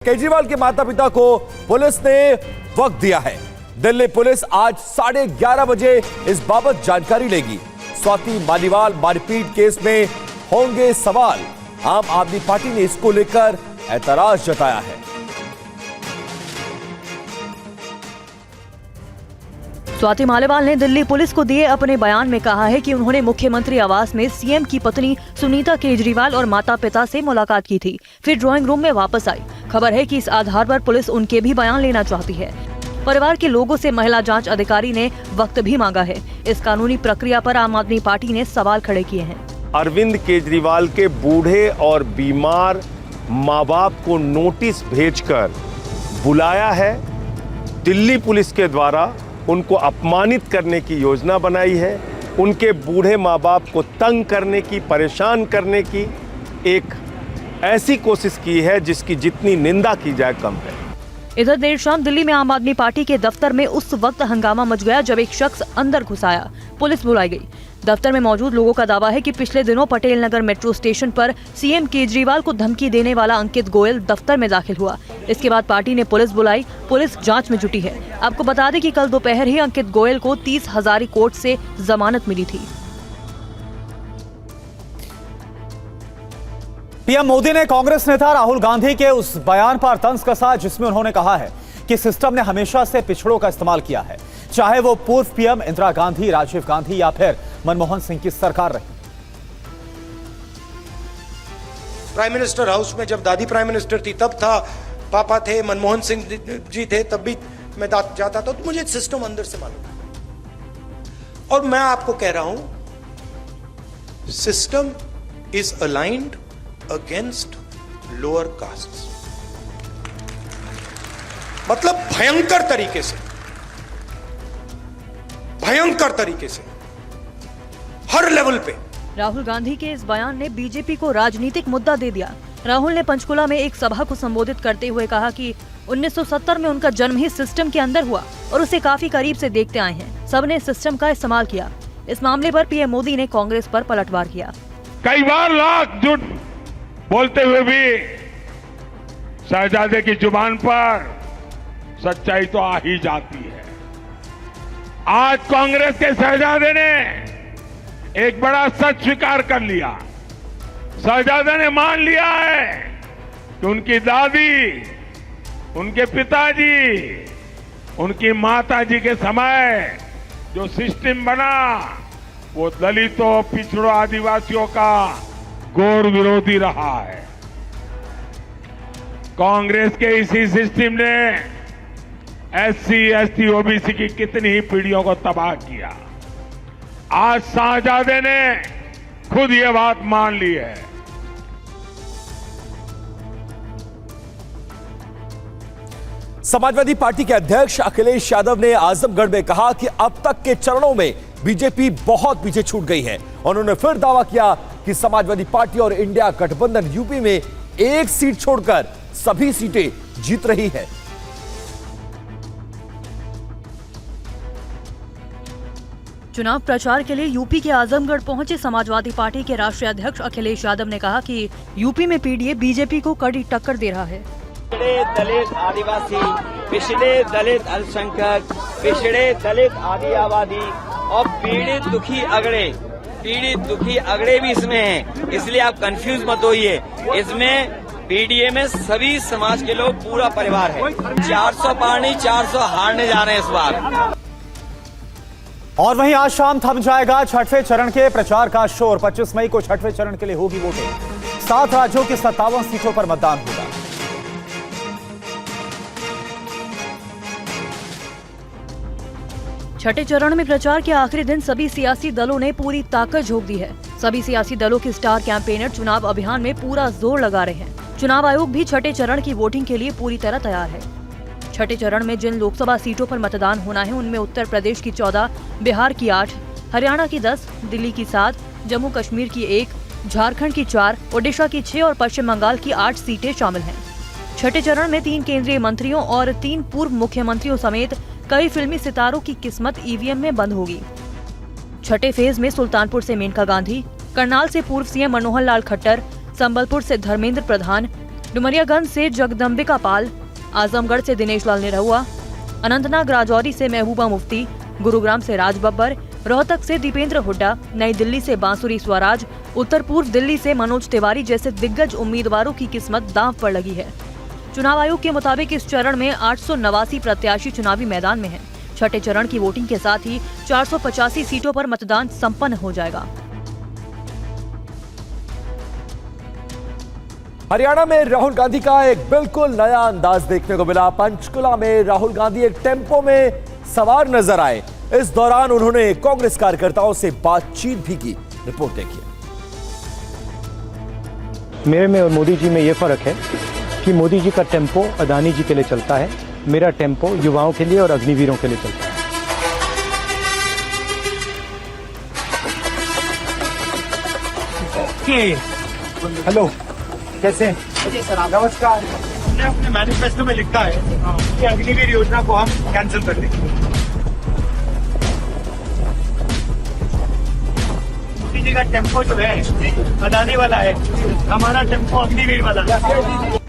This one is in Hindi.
केजरीवाल के माता पिता को पुलिस ने वक्त दिया है। दिल्ली पुलिस आज 11:30 बजे इस बाबत जानकारी लेगी। स्वाति मालीवाल मारपीट केस में होंगे सवाल। आम आदमी पार्टी ने इसको लेकर ऐतराज जताया है। स्वाति मालीवाल ने दिल्ली पुलिस को दिए अपने बयान में कहा है कि उन्होंने मुख्यमंत्री आवास में सीएम की पत्नी सुनीता केजरीवाल और माता पिता से मुलाकात की थी, फिर ड्राइंग रूम में वापस आई। खबर है कि इस आधार पर पुलिस उनके भी बयान लेना चाहती है। परिवार के लोगों से महिला जांच अधिकारी ने वक्त भी मांगा है। इस कानूनी प्रक्रिया पर आम आदमी पार्टी ने सवाल खड़े किए हैं। अरविंद केजरीवाल के बूढ़े और बीमार माँ बाप को नोटिस भेजकर बुलाया है। दिल्ली पुलिस के द्वारा उनको अपमानित करने की योजना बनाई है। उनके बूढ़े माँ बाप को तंग करने की, परेशान करने की एक ऐसी कोशिश की है जिसकी जितनी निंदा की जाए कम है। इधर देर शाम दिल्ली में आम आदमी पार्टी के दफ्तर में उस वक्त हंगामा मच गया जब एक शख्स अंदर घुस आया। पुलिस बुलाई गई। दफ्तर में मौजूद लोगों का दावा है कि पिछले दिनों पटेल नगर मेट्रो स्टेशन पर सीएम केजरीवाल को धमकी देने वाला अंकित गोयल दफ्तर में दाखिल हुआ। इसके बाद पार्टी ने पुलिस बुलाई। पुलिस जांच में जुटी है। आपको बता दें कि कल दोपहर ही अंकित गोयल को 30 हजारी कोर्ट से जमानत मिली थी। पीएम मोदी ने कांग्रेस नेता राहुल गांधी के उस बयान पर तंज कसा जिसमें उन्होंने कहा है कि सिस्टम ने हमेशा से पिछड़ों का इस्तेमाल किया है, चाहे वो पूर्व पीएम इंदिरा गांधी, राजीव गांधी या फिर मनमोहन सिंह की सरकार रही। प्राइम मिनिस्टर हाउस में जब दादी प्राइम मिनिस्टर थी तब था, पापा थे, मनमोहन सिंह जी थे, तब भी मैं जाता था, तो मुझे सिस्टम अंदर से मालूम है। और मैं आपको कह रहा हूं, system is aligned against lower caste, मतलब भयंकर तरीके से हर लेवल पे। राहुल गांधी के इस बयान ने बीजेपी को राजनीतिक मुद्दा दे दिया। राहुल ने पंचकुला में एक सभा को संबोधित करते हुए कहा कि 1970 में उनका जन्म ही सिस्टम के अंदर हुआ और उसे काफी करीब से देखते आए हैं। सबने सिस्टम का इस्तेमाल किया। इस मामले पर पीएम मोदी ने कांग्रेस पर पलटवार किया। कई बार लाख झूठ बोलते हुए भी शहजादे की जुबान पर सच्चाई तो आ ही जाती है। आज कांग्रेस के शहजादे ने एक बड़ा सच स्वीकार कर लिया। शहजादे ने मान लिया है कि उनकी दादी, उनके पिताजी, उनकी माताजी के समय जो सिस्टम बना वो दलितों, पिछड़ों, आदिवासियों का घोर विरोधी रहा है। कांग्रेस के इसी सिस्टम ने एससी, एसटी, ओबीसी की कितनी ही पीढ़ियों को तबाह किया। आज शहजादे ने खुद ये बात मान ली है। समाजवादी पार्टी के अध्यक्ष अखिलेश यादव ने आजमगढ़ में कहा कि अब तक के चरणों में बीजेपी बहुत पीछे छूट गई है। उन्होंने फिर दावा किया कि समाजवादी पार्टी और इंडिया गठबंधन यूपी में एक सीट छोड़कर सभी सीटें जीत रही है। चुनाव प्रचार के लिए यूपी के आजमगढ़ पहुंचे समाजवादी पार्टी के राष्ट्रीय अध्यक्ष अखिलेश यादव ने कहा कि यूपी में पीडीए बीजेपी को कड़ी टक्कर दे रहा है। पिछड़े दलित आदिवासी, पिछड़े दलित अल्पसंख्यक, पिछड़े दलित आदि आबादी और पीड़ित दुखी अगड़े भी इसमें हैं। इसलिए आप कंफ्यूज मत होइए। इसमें पीडीए में सभी समाज के लोग, पूरा परिवार है। 400 पार नहीं, 400 हारने जा रहे हैं इस बार। और वहीं आज शाम थम जाएगा छठवें चरण के प्रचार का शोर। 25 मई को छठवें चरण के लिए होगी वोटिंग। 7 राज्यों की 57 सीटों पर मतदान होगा। छठे चरण में प्रचार के आखिरी दिन सभी सियासी दलों ने पूरी ताकत झोंक दी है। सभी सियासी दलों के स्टार कैंपेनर चुनाव अभियान में पूरा जोर लगा रहे हैं। चुनाव आयोग भी छठे चरण की वोटिंग के लिए पूरी तरह तैयार है। छठे चरण में जिन लोकसभा सीटों पर मतदान होना है उनमें उत्तर प्रदेश की 14, बिहार की 8, हरियाणा की 10, दिल्ली की 7, जम्मू कश्मीर की 1, झारखंड की 4, ओडिशा की 6 और पश्चिम बंगाल की 8 सीटें शामिल हैं। छठे चरण में 3 केंद्रीय मंत्रियों और 3 पूर्व मुख्यमंत्रियों समेत कई फिल्मी सितारों की किस्मत ईवीएम में बंद होगी। छठे फेज में सुल्तानपुर से मेनका गांधी, करनाल से पूर्व सीएम मनोहर लाल खट्टर, संबलपुर से धर्मेंद्र प्रधान, डुमरियागंज से जगदम्बिका पाल, आजमगढ़ से दिनेश लाल निरहुआ, अनंतनाग राजौरी से महबूबा मुफ्ती, गुरुग्राम से राज बब्बर, रोहतक से दीपेंद्र हुड्डा, नई दिल्ली से बांसुरी स्वराज, उत्तर पूर्व दिल्ली से मनोज तिवारी जैसे दिग्गज उम्मीदवारों की किस्मत दांव पर लगी है। चुनाव आयोग के मुताबिक इस चरण में 889 प्रत्याशी चुनावी मैदान में हैं। छठे चरण की वोटिंग के साथ ही 485 सीटों पर मतदान संपन्न हो जाएगा। हरियाणा में राहुल गांधी का एक बिल्कुल नया अंदाज देखने को मिला। पंचकुला में राहुल गांधी एक टेम्पो में सवार नजर आए। इस दौरान उन्होंने कांग्रेस कार्यकर्ताओं से बातचीत भी की। रिपोर्ट देखिए। मेरे में और मोदी जी में ये फर्क है कि मोदी जी का टेम्पो अदानी जी के लिए चलता है, मेरा टेम्पो युवाओं के लिए और अग्निवीरों के लिए चलता है। हेलो, कैसे हैं? नमस्कार। हमने अपने मैनिफेस्टो में लिखा है कि अग्निवीर योजना को हम कैंसिल कर देंगे। मोदी जी का टेम्पो जो है अदानी वाला है, हमारा टेम्पो अग्निवीर वाला है।